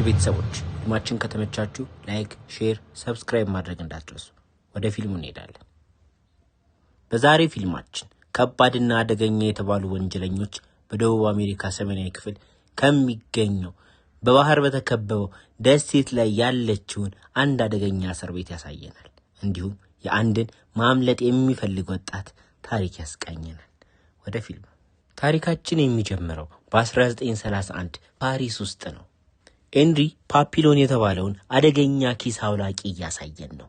ቤተሰቦች ፊልማችን ከተመቻችሁ ላይክ፣ ሼር፣ ሰብስክራይብ ማድረግ እንዳትረሱ። ወደ ፊልሙ እንሄዳለን። በዛሬ ፊልማችን ከባድና አደገኛ የተባሉ ወንጀለኞች በደቡብ አሜሪካ ሰሜናዊ ክፍል ከሚገኘው በባህር በተከበበው ደሴት ላይ ያለችውን አንድ አደገኛ እስር ቤት ያሳየናል። እንዲሁም የአንድን ማምለጥ የሚፈልግ ወጣት ታሪክ ያስቃኘናል። ወደ ፊልሙ። ታሪካችን የሚጀምረው በ1931 ፓሪስ ውስጥ ነው። ኤንሪ ፓፒሎን የተባለውን አደገኛ ኪስ አውላቂ እያሳየን ነው።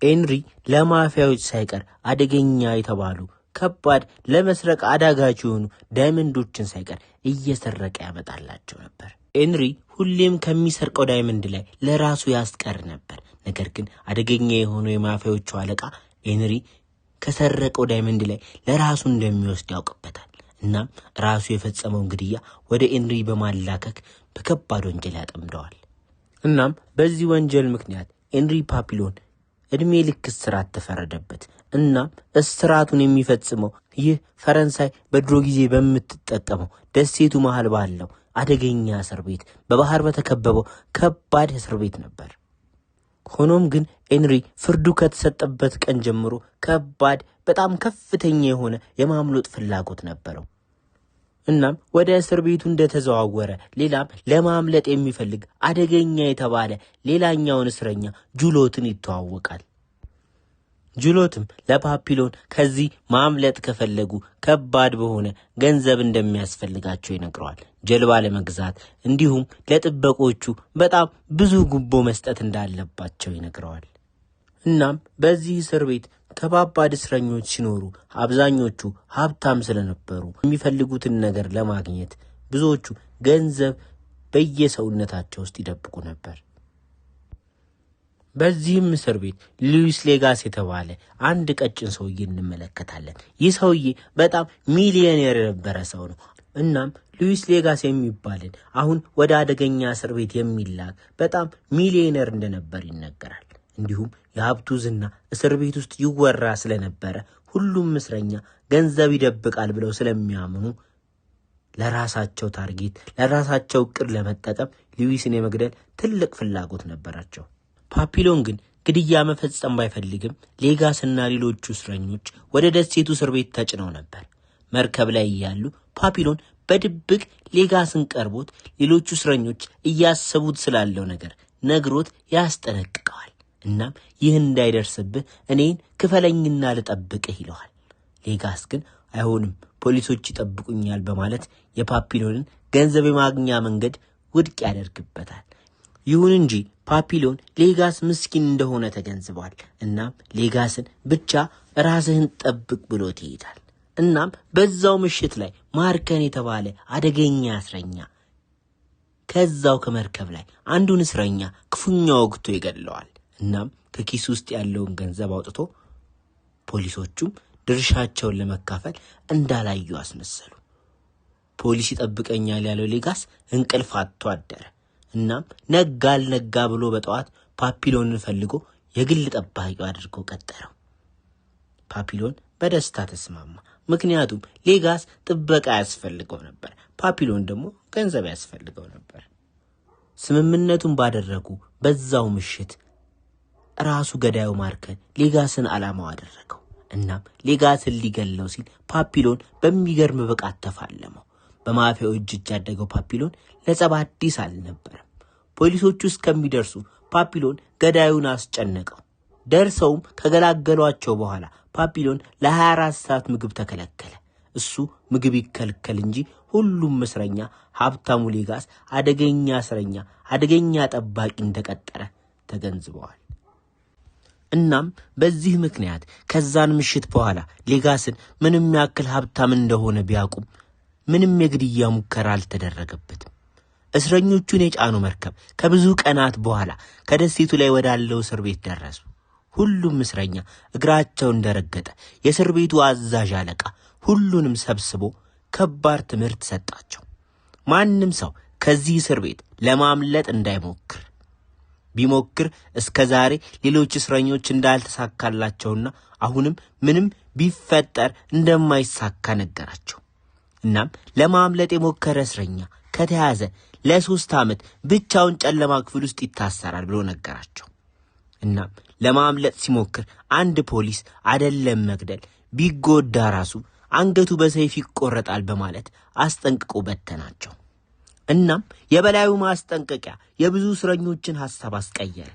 ኤንሪ ለማፊያዎች ሳይቀር አደገኛ የተባሉ ከባድ ለመስረቅ አዳጋች የሆኑ ዳይመንዶችን ሳይቀር እየሰረቀ ያመጣላቸው ነበር። ኤንሪ ሁሌም ከሚሰርቀው ዳይመንድ ላይ ለራሱ ያስቀር ነበር። ነገር ግን አደገኛ የሆነው የማፊያዎቹ አለቃ ኤንሪ ከሰረቀው ዳይመንድ ላይ ለራሱ እንደሚወስድ ያውቅበታል። እናም ራሱ የፈጸመውን ግድያ ወደ ኤንሪ በማላከክ በከባድ ወንጀል ያጠምደዋል። እናም በዚህ ወንጀል ምክንያት ኤንሪ ፓፒሎን እድሜ ልክ እስራት ተፈረደበት። እናም እስራቱን የሚፈጽመው ይህ ፈረንሳይ በድሮ ጊዜ በምትጠቀመው ደሴቱ መሃል ባለው አደገኛ እስር ቤት በባህር በተከበበው ከባድ እስር ቤት ነበር። ሆኖም ግን ኤንሪ ፍርዱ ከተሰጠበት ቀን ጀምሮ ከባድ በጣም ከፍተኛ የሆነ የማምለጥ ፍላጎት ነበረው። እናም ወደ እስር ቤቱ እንደተዘዋወረ ሌላም ለማምለጥ የሚፈልግ አደገኛ የተባለ ሌላኛውን እስረኛ ጁሎትን ይተዋወቃል። ጁሎትም ለፓፒሎን ከዚህ ማምለጥ ከፈለጉ ከባድ በሆነ ገንዘብ እንደሚያስፈልጋቸው ይነግረዋል። ጀልባ ለመግዛት እንዲሁም ለጥበቆቹ በጣም ብዙ ጉቦ መስጠት እንዳለባቸው ይነግረዋል። እናም በዚህ እስር ቤት ከባባድ እስረኞች ሲኖሩ አብዛኞቹ ሀብታም ስለነበሩ የሚፈልጉትን ነገር ለማግኘት ብዙዎቹ ገንዘብ በየሰውነታቸው ውስጥ ይደብቁ ነበር። በዚህም እስር ቤት ሉዊስ ሌጋስ የተባለ አንድ ቀጭን ሰውዬ እንመለከታለን። ይህ ሰውዬ በጣም ሚሊዮኔር የነበረ ሰው ነው። እናም ሉዊስ ሌጋስ የሚባልን አሁን ወደ አደገኛ እስር ቤት የሚላክ በጣም ሚሊዮኔር እንደነበር ይነገራል። እንዲሁም የሀብቱ ዝና እስር ቤት ውስጥ ይወራ ስለነበረ ሁሉም እስረኛ ገንዘብ ይደብቃል ብለው ስለሚያምኑ ለራሳቸው ታርጌት ለራሳቸው እቅድ ለመጠቀም ሉዊስን የመግደል ትልቅ ፍላጎት ነበራቸው። ፓፒሎን ግን ግድያ መፈጸም ባይፈልግም ሌጋስና ሌሎቹ እስረኞች ወደ ደሴቱ እስር ቤት ተጭነው ነበር። መርከብ ላይ እያሉ ፓፒሎን በድብቅ ሌጋስን ቀርቦት ሌሎቹ እስረኞች እያሰቡት ስላለው ነገር ነግሮት ያስጠነቅቀዋል። እናም ይህ እንዳይደርስብህ እኔን ክፈለኝና ልጠብቅህ ይለዋል። ሌጋስ ግን አይሆንም፣ ፖሊሶች ይጠብቁኛል በማለት የፓፒሎንን ገንዘብ የማግኛ መንገድ ውድቅ ያደርግበታል። ይሁን እንጂ ፓፒሎን ሌጋስ ምስኪን እንደሆነ ተገንዝቧል። እናም ሌጋስን ብቻ ራስህን ጠብቅ ብሎት ይሄዳል። እናም በዛው ምሽት ላይ ማርከን የተባለ አደገኛ እስረኛ ከዛው ከመርከብ ላይ አንዱን እስረኛ ክፉኛ ወግቶ ይገድለዋል። እናም ከኪስ ውስጥ ያለውን ገንዘብ አውጥቶ ፖሊሶቹም ድርሻቸውን ለመካፈል እንዳላዩ አስመሰሉ። ፖሊስ ይጠብቀኛል ያለው ሌጋስ እንቅልፍ አጥቶ አደረ። እናም ነጋ አልነጋ ብሎ በጠዋት ፓፒሎንን ፈልጎ የግል ጠባቂው አድርጎ ቀጠረው። ፓፒሎን በደስታ ተስማማ። ምክንያቱም ሌጋስ ጥበቃ ያስፈልገው ነበር፣ ፓፒሎን ደግሞ ገንዘብ ያስፈልገው ነበር። ስምምነቱን ባደረጉ በዛው ምሽት ራሱ ገዳዩ ማርከን ሌጋስን ዓላማው አደረገው። እናም ሌጋስን ሊገለው ሲል ፓፒሎን በሚገርም ብቃት ተፋለመው። በማፊያው እጅ ያደገው ፓፒሎን ለጸብ አዲስ አልነበረም። ፖሊሶቹ እስከሚደርሱ ፓፒሎን ገዳዩን አስጨነቀው። ደርሰውም ከገላገሏቸው በኋላ ፓፒሎን ለ24 ሰዓት ምግብ ተከለከለ። እሱ ምግብ ይከልከል እንጂ ሁሉም እስረኛ ሀብታሙ ሌጋስ አደገኛ እስረኛ አደገኛ ጠባቂ እንደቀጠረ ተገንዝበዋል። እናም በዚህ ምክንያት ከዛን ምሽት በኋላ ሌጋስን ምንም ያክል ሀብታም እንደሆነ ቢያውቁም ምንም የግድያ ሙከራ አልተደረገበትም። እስረኞቹን የጫኑ መርከብ ከብዙ ቀናት በኋላ ከደሴቱ ላይ ወዳለው እስር ቤት ደረሱ። ሁሉም እስረኛ እግራቸው እንደረገጠ የእስር ቤቱ አዛዥ አለቃ ሁሉንም ሰብስቦ ከባድ ትምህርት ሰጣቸው። ማንም ሰው ከዚህ እስር ቤት ለማምለጥ እንዳይሞክር፣ ቢሞክር እስከዛሬ ሌሎች እስረኞች እንዳልተሳካላቸውና አሁንም ምንም ቢፈጠር እንደማይሳካ ነገራቸው። እናም ለማምለጥ የሞከረ እስረኛ ከተያዘ ለ3 ዓመት ብቻውን ጨለማ ክፍል ውስጥ ይታሰራል ብሎ ነገራቸው። እና ለማምለጥ ሲሞክር አንድ ፖሊስ አይደለም መግደል ቢጎዳ ራሱ አንገቱ በሰይፍ ይቆረጣል በማለት አስጠንቅቆ በተናቸው። እናም የበላዩ ማስጠንቀቂያ የብዙ እስረኞችን ሐሳብ አስቀየረ።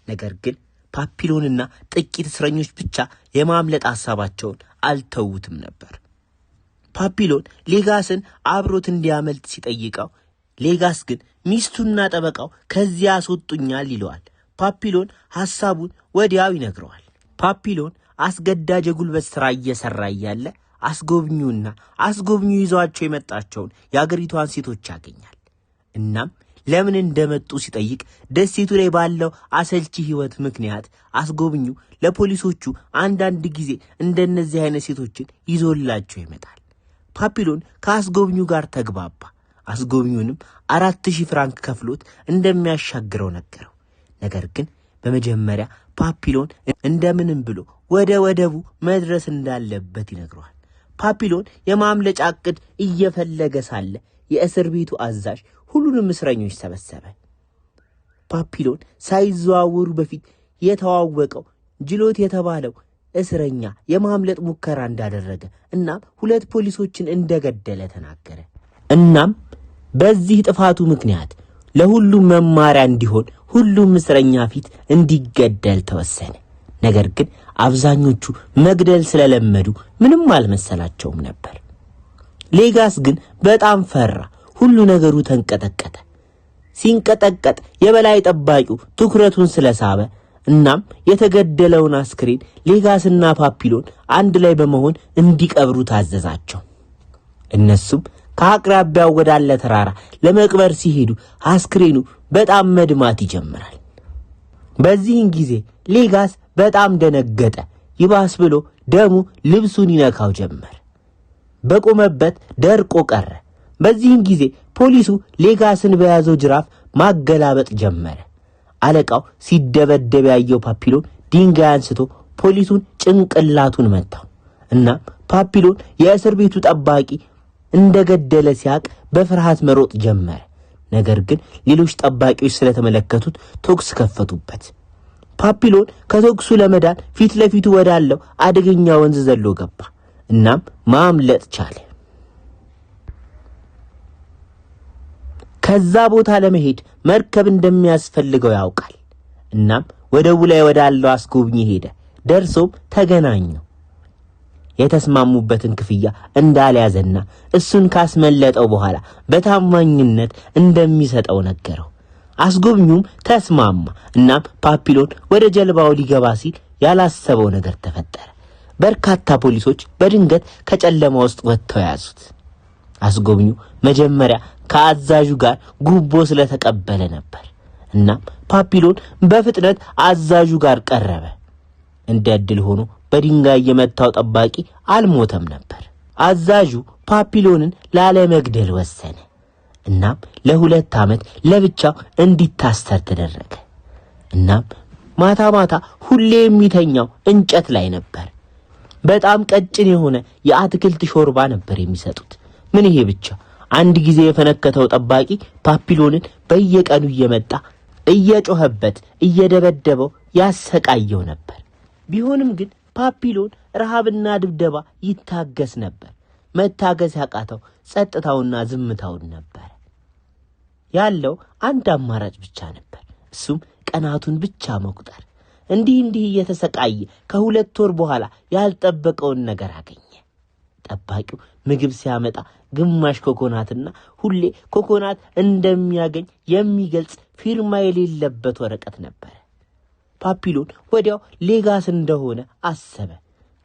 ነገር ግን ፓፒሎንና ጥቂት እስረኞች ብቻ የማምለጥ ሐሳባቸውን አልተውትም ነበር። ፓፒሎን ሌጋስን አብሮት እንዲያመልጥ ሲጠይቀው ሌጋስ ግን ሚስቱና ጠበቃው ከዚያ አስወጡኛል ይለዋል። ፓፒሎን ሐሳቡን ወዲያው ይነግረዋል። ፓፒሎን አስገዳጅ የጉልበት ሥራ እየሰራ እያለ አስጎብኙ ይዟቸው የመጣቸውን የአገሪቷን ሴቶች ያገኛል። እናም ለምን እንደመጡ ሲጠይቅ ደሴቱ ላይ ባለው አሰልቺ ሕይወት ምክንያት አስጎብኙ ለፖሊሶቹ አንዳንድ ጊዜ እንደነዚህ አይነት ሴቶችን ይዞላቸው ይመጣል። ፓፒሎን ከአስጎብኙ ጋር ተግባባ። አስጎብኙንም 4000 ፍራንክ ከፍሎት እንደሚያሻግረው ነገረው። ነገር ግን በመጀመሪያ ፓፒሎን እንደምንም ብሎ ወደ ወደቡ መድረስ እንዳለበት ይነግረዋል። ፓፒሎን የማምለጫ ዕቅድ እየፈለገ ሳለ የእስር ቤቱ አዛዥ ሁሉንም እስረኞች ሰበሰበ። ፓፒሎን ሳይዘዋወሩ በፊት የተዋወቀው ጅሎት የተባለው እስረኛ የማምለጥ ሙከራ እንዳደረገ እናም 2 ፖሊሶችን እንደገደለ ተናገረ። እናም በዚህ ጥፋቱ ምክንያት ለሁሉም መማሪያ እንዲሆን ሁሉም እስረኛ ፊት እንዲገደል ተወሰነ። ነገር ግን አብዛኞቹ መግደል ስለለመዱ ምንም አልመሰላቸውም ነበር። ሌጋስ ግን በጣም ፈራ። ሁሉ ነገሩ ተንቀጠቀጠ። ሲንቀጠቀጥ የበላይ ጠባቂው ትኩረቱን ስለሳበ እናም የተገደለውን አስክሬን ሌጋስና ፓፒሎን አንድ ላይ በመሆን እንዲቀብሩ ታዘዛቸው። እነሱም ከአቅራቢያው ወዳለ ተራራ ለመቅበር ሲሄዱ አስክሬኑ በጣም መድማት ይጀምራል። በዚህን ጊዜ ሌጋስ በጣም ደነገጠ። ይባስ ብሎ ደሙ ልብሱን ይነካው ጀመር። በቆመበት ደርቆ ቀረ። በዚህን ጊዜ ፖሊሱ ሌጋስን በያዘው ጅራፍ ማገላበጥ ጀመረ። አለቃው ሲደበደብ ያየው ፓፒሎን ድንጋይ አንስቶ ፖሊሱን ጭንቅላቱን መታው። እና ፓፒሎን የእስር ቤቱ ጠባቂ እንደገደለ ሲያቅ በፍርሃት መሮጥ ጀመረ። ነገር ግን ሌሎች ጠባቂዎች ስለተመለከቱት ተኩስ ከፈቱበት። ፓፒሎን ከተኩሱ ለመዳን ፊት ለፊቱ ወዳለው አደገኛ ወንዝ ዘሎ ገባ። እናም ማምለጥ ቻለ። ከዛ ቦታ ለመሄድ መርከብ እንደሚያስፈልገው ያውቃል። እናም ወደቡ ላይ ወዳለው አስጎብኚ ሄደ። ደርሶም ተገናኘው። የተስማሙበትን ክፍያ እንዳልያዘና እሱን ካስመለጠው በኋላ በታማኝነት እንደሚሰጠው ነገረው። አስጎብኙም ተስማማ። እናም ፓፒሎን ወደ ጀልባው ሊገባ ሲል ያላሰበው ነገር ተፈጠረ። በርካታ ፖሊሶች በድንገት ከጨለማ ውስጥ ወጥተው ያዙት። አስጎብኙ መጀመሪያ ከአዛዡ ጋር ጉቦ ስለተቀበለ ነበር። እናም ፓፒሎን በፍጥነት አዛዡ ጋር ቀረበ። እንደ ዕድል ሆኖ በድንጋይ የመታው ጠባቂ አልሞተም ነበር። አዛዡ ፓፒሎንን ላለመግደል ወሰነ። እናም ለ2 ዓመት ለብቻው እንዲታሰር ተደረገ። እናም ማታ ማታ ሁሌ የሚተኛው እንጨት ላይ ነበር። በጣም ቀጭን የሆነ የአትክልት ሾርባ ነበር የሚሰጡት። ምን ይሄ ብቻ! አንድ ጊዜ የፈነከተው ጠባቂ ፓፒሎንን በየቀኑ እየመጣ እየጮህበት እየደበደበው ያሰቃየው ነበር። ቢሆንም ግን ፓፒሎን ረሃብና ድብደባ ይታገስ ነበር። መታገስ ያቃተው ጸጥታውና ዝምታውን ነበር። ያለው አንድ አማራጭ ብቻ ነበር። እሱም ቀናቱን ብቻ መቁጠር። እንዲህ እየተሰቃየ ከ2 ወር በኋላ ያልጠበቀውን ነገር አገኘ። ጠባቂው ምግብ ሲያመጣ ግማሽ ኮኮናትና ሁሌ ኮኮናት እንደሚያገኝ የሚገልጽ ፊርማ የሌለበት ወረቀት ነበር። ፓፒሎን ወዲያው ሌጋስ እንደሆነ አሰበ።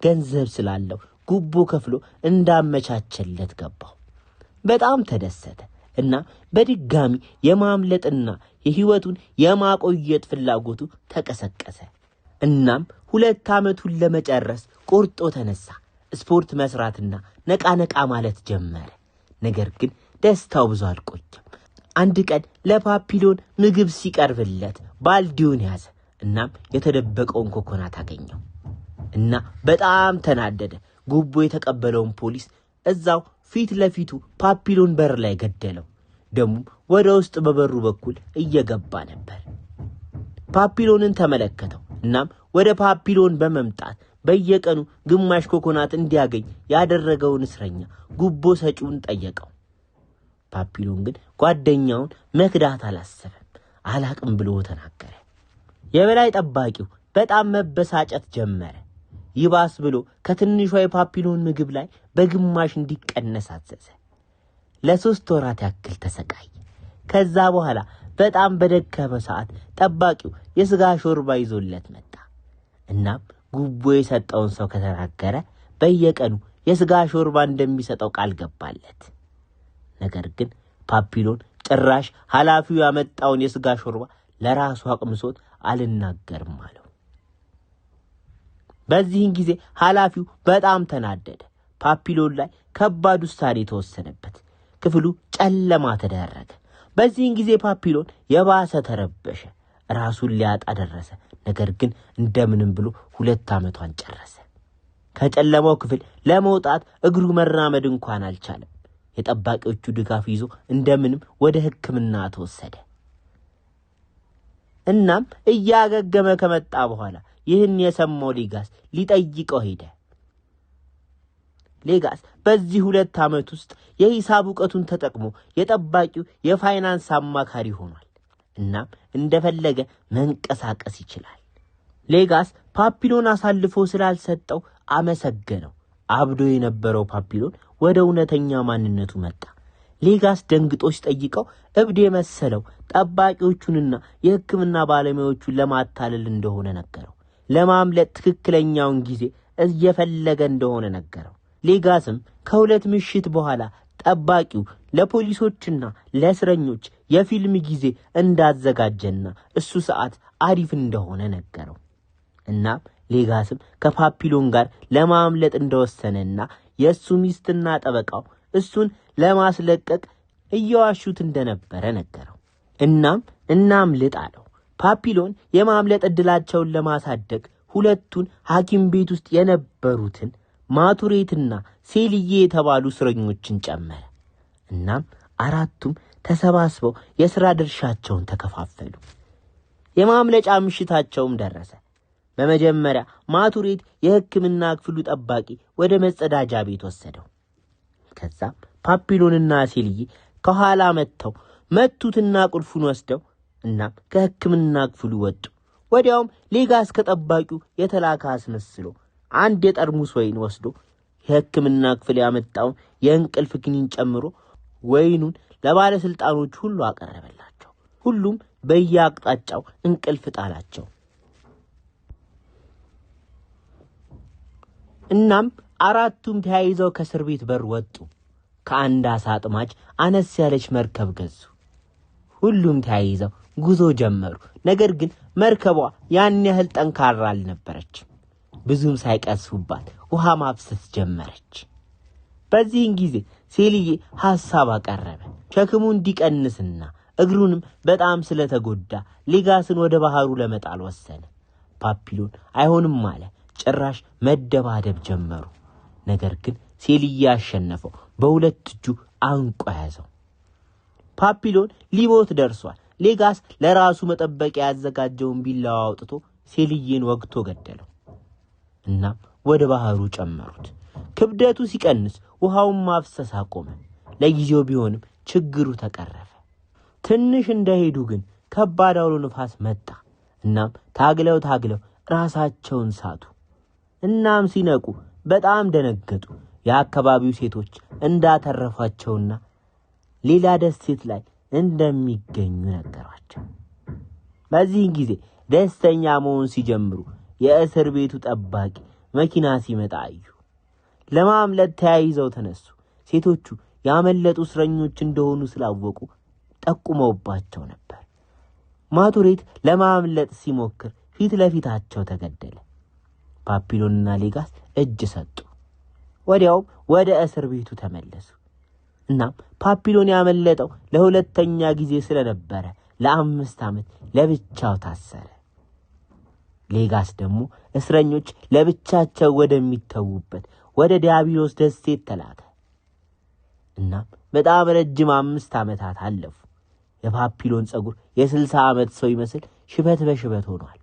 ገንዘብ ስላለው ጉቦ ከፍሎ እንዳመቻቸለት ገባው። በጣም ተደሰተ እና በድጋሚ የማምለጥና የህይወቱን የማቆየት ፍላጎቱ ተቀሰቀሰ። እናም 2 ዓመቱን ለመጨረስ ቆርጦ ተነሳ። ስፖርት መስራትና ነቃ ማለት ጀመረ። ነገር ግን ደስታው ብዙ አልቆየም። አንድ ቀን ለፓፒሎን ምግብ ሲቀርብለት ባልዲውን ያዘ። እናም የተደበቀውን ኮኮናት አገኘው እና በጣም ተናደደ። ጉቦ የተቀበለውን ፖሊስ እዛው ፊት ለፊቱ ፓፒሎን በር ላይ ገደለው። ደሙ ወደ ውስጥ በበሩ በኩል እየገባ ነበር። ፓፒሎንን ተመለከተው። እናም ወደ ፓፒሎን በመምጣት በየቀኑ ግማሽ ኮኮናት እንዲያገኝ ያደረገውን እስረኛ ጉቦ ሰጪውን ጠየቀው። ፓፒሎን ግን ጓደኛውን መክዳት አላሰበም። አላቅም ብሎ ተናገረ። የበላይ ጠባቂው በጣም መበሳጨት ጀመረ። ይባስ ብሎ ከትንሿ የፓፒሎን ምግብ ላይ በግማሽ እንዲቀነስ አዘዘ። ለ3 ወራት ያክል ተሰቃየ። ከዛ በኋላ በጣም በደከመ ሰዓት ጠባቂው የስጋ ሾርባ ይዞለት መጣ። እናም ጉቦ የሰጠውን ሰው ከተናገረ በየቀኑ የስጋ ሾርባ እንደሚሰጠው ቃል ገባለት። ነገር ግን ፓፒሎን ጭራሽ ኃላፊው ያመጣውን የስጋ ሾርባ ለራሱ አቅምሶት አልናገርም አለው። በዚህን ጊዜ ኃላፊው በጣም ተናደደ። ፓፒሎን ላይ ከባድ ውሳኔ ተወሰነበት። ክፍሉ ጨለማ ተደረገ። በዚህን ጊዜ ፓፒሎን የባሰ ተረበሸ። ራሱን ሊያጣ ደረሰ። ነገር ግን እንደምንም ብሎ 2 ዓመቷን ጨረሰ። ከጨለማው ክፍል ለመውጣት እግሩ መራመድ እንኳን አልቻለም። የጠባቂዎቹ ድጋፍ ይዞ እንደምንም ወደ ሕክምና ተወሰደ። እናም እያገገመ ከመጣ በኋላ ይህን የሰማው ሌጋስ ሊጠይቀው ሄደ። ሌጋስ በዚህ 2 ዓመት ውስጥ የሂሳብ ዕውቀቱን ተጠቅሞ የጠባቂው የፋይናንስ አማካሪ ሆኗል። እናም እንደፈለገ መንቀሳቀስ ይችላል። ሌጋስ ፓፒሎን አሳልፎ ስላልሰጠው አመሰገነው። አብዶ የነበረው ፓፒሎን ወደ እውነተኛ ማንነቱ መጣ። ሌጋስ ደንግጦ ሲጠይቀው እብድ የመሰለው ጠባቂዎቹንና የሕክምና ባለሙያዎቹን ለማታለል እንደሆነ ነገረው። ለማምለጥ ትክክለኛውን ጊዜ እየፈለገ እንደሆነ ነገረው። ሌጋስም ከ2 ምሽት በኋላ ጠባቂው ለፖሊሶችና ለእስረኞች የፊልም ጊዜ እንዳዘጋጀና እሱ ሰዓት አሪፍ እንደሆነ ነገረው። እናም ሌጋስም ከፓፒሎን ጋር ለማምለጥ እንደወሰነና የእሱ ሚስትና ጠበቃው እሱን ለማስለቀቅ እየዋሹት እንደነበረ ነገረው። እናምልጥ አለው። ፓፒሎን የማምለጥ ዕድላቸውን ለማሳደግ ሁለቱን ሐኪም ቤት ውስጥ የነበሩትን ማቱሬትና ሴልዬ የተባሉ እስረኞችን ጨመረ። እናም 4ቱም ተሰባስበው የሥራ ድርሻቸውን ተከፋፈሉ። የማምለጫ ምሽታቸውም ደረሰ። በመጀመሪያ ማቱሬት የሕክምና ክፍሉ ጠባቂ ወደ መጸዳጃ ቤት ወሰደው። ከዛም ፓፒሎንና ሴልዬ ከኋላ መቱትና ቁልፉን ወስደው እናም ከሕክምና ክፍሉ ወጡ። ወዲያውም ሌጋስ ከጠባቂው የተላከ አስመስሎ አንድ የጠርሙስ ወይን ወስዶ የሕክምና ክፍል ያመጣውን የእንቅልፍ ክኒን ጨምሮ ወይኑን ለባለስልጣኖች ሁሉ አቀረበላቸው። ሁሉም በየአቅጣጫው እንቅልፍ ጣላቸው። እናም 4ቱም ተያይዘው ከእስር ቤት በር ወጡ። ከአንድ አሳ አጥማጅ አነስ ያለች መርከብ ገዙ። ሁሉም ተያይዘው ጉዞ ጀመሩ። ነገር ግን መርከቧ ያን ያህል ጠንካራ አልነበረችም። ብዙም ሳይቀስፉባት ውሃ ማፍሰስ ጀመረች። በዚህን ጊዜ ሴልዬ ሐሳብ አቀረበ። ሸክሙ እንዲቀንስና እግሩንም በጣም ስለተጎዳ ሌጋስን ወደ ባህሩ ለመጣል ወሰነ። ፓፒሎን አይሆንም አለ። ጭራሽ መደባደብ ጀመሩ። ነገር ግን ሴልዬ አሸነፈው። በ2 እጁ አንቆ ያዘው። ፓፒሎን ሊሞት ደርሷል። ሌጋስ ለራሱ መጠበቂያ ያዘጋጀውን ቢላዋ አውጥቶ ሴልዬን ወግቶ ገደለው። እናም ወደ ባህሩ ጨመሩት። ክብደቱ ሲቀንስ ውሃውን ማፍሰስ አቆመ። ለጊዜው ቢሆንም ችግሩ ተቀረፈ። ትንሽ እንደሄዱ ግን ከባድ አውሎ ነፋስ መጣ። እናም ታግለው ራሳቸውን ሳቱ። እናም ሲነቁ በጣም ደነገጡ። የአካባቢው ሴቶች እንዳተረፏቸውና ሌላ ደሴት ላይ እንደሚገኙ ነገሯቸው። በዚህን ጊዜ ደስተኛ መሆን ሲጀምሩ የእስር ቤቱ ጠባቂ መኪና ሲመጣ አዩ። ለማምለጥ ተያይዘው ተነሱ። ሴቶቹ ያመለጡ እስረኞች እንደሆኑ ስላወቁ ጠቁመውባቸው ነበር። ማቱሬት ለማምለጥ ሲሞክር ፊት ለፊታቸው ተገደለ። ፓፒሎንና ሌጋስ እጅ ሰጡ። ወዲያው ወደ እስር ቤቱ ተመለሱ። እናም ፓፒሎን ያመለጠው ለሁለተኛ ጊዜ ስለነበረ ለ5 ዓመት ለብቻው ታሰረ። ሌጋስ ደግሞ እስረኞች ለብቻቸው ወደሚተዉበት ወደ ዲያብሎስ ደሴት ተላከ። እናም በጣም ረጅም 5 ዓመታት አለፉ። የፓፒሎን ጸጉር የ60 ዓመት ሰው ይመስል ሽበት በሽበት ሆኗል።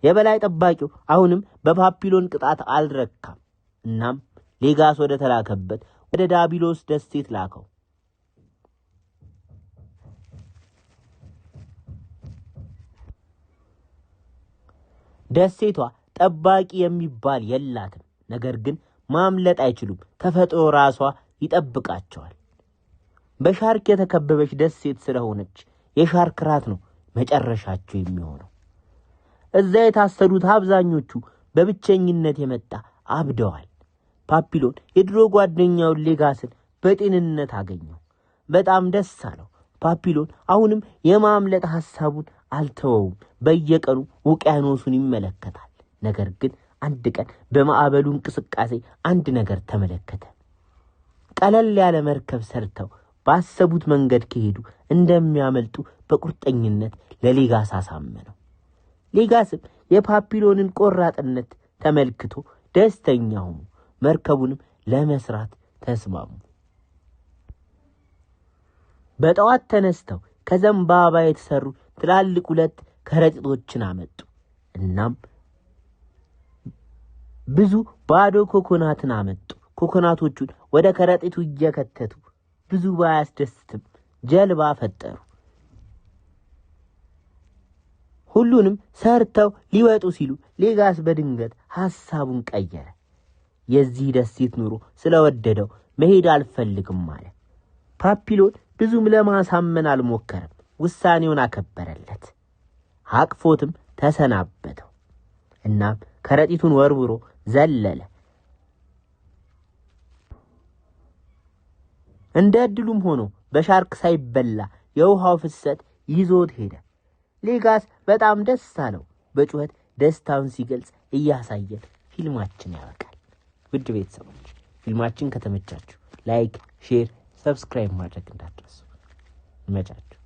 የበላይ ጠባቂው አሁንም በፓፒሎን ቅጣት አልረካም። እናም ሌጋስ ወደ ተላከበት ወደ ዳቢሎስ ደሴት ላከው። ደሴቷ ጠባቂ የሚባል የላትም። ነገር ግን ማምለጥ አይችሉም። ተፈጥሮ ራሷ ይጠብቃቸዋል። በሻርክ የተከበበች ደሴት ስለሆነች የሻርክ ራት ነው መጨረሻቸው የሚሆነው። እዛ የታሰሩት አብዛኞቹ በብቸኝነት የመጣ አብደዋል። ፓፒሎን የድሮ ጓደኛውን ሌጋስን በጤንነት አገኘው። በጣም ደስ አለው። ፓፒሎን አሁንም የማምለጥ ሐሳቡን አልተወውም። በየቀኑ ውቅያኖሱን ይመለከታል። ነገር ግን አንድ ቀን በማዕበሉ እንቅስቃሴ አንድ ነገር ተመለከተ። ቀለል ያለ መርከብ ሰርተው ባሰቡት መንገድ ከሄዱ እንደሚያመልጡ በቁርጠኝነት ለሌጋስ አሳመነው። ሌጋስም የፓፒሎንን ቆራጥነት ተመልክቶ ደስተኛ ሆኖ መርከቡንም ለመስራት ተስማሙ። በጠዋት ተነስተው ከዘንባባ የተሰሩ ትላልቅ 2 ከረጢቶችን አመጡ። እናም ብዙ ባዶ ኮኮናትን አመጡ። ኮኮናቶቹን ወደ ከረጢቱ እየከተቱ ብዙ ባያስደስትም ጀልባ ፈጠሩ። ሁሉንም ሰርተው ሊወጡ ሲሉ ሌጋስ በድንገት ሐሳቡን ቀየረ። የዚህ ደሴት ኑሮ ስለወደደው መሄድ አልፈልግም ማለት። ፓፒሎን ብዙም ለማሳመን አልሞከረም። ውሳኔውን አከበረለት። አቅፎትም ተሰናበተው። እናም ከረጢቱን ወርውሮ ዘለለ። እንደ ዕድሉም ሆኖ በሻርክ ሳይበላ የውሃው ፍሰት ይዞት ሄደ። ሌጋስ በጣም ደስ አለው። በጩኸት ደስታውን ሲገልጽ እያሳየን ፊልማችን ያበቃል። ውድ ቤተሰቦች ፊልማችን ከተመቻችሁ ላይክ፣ ሼር፣ ሰብስክራይብ ማድረግ እንዳትረሱ። ይመቻችሁ።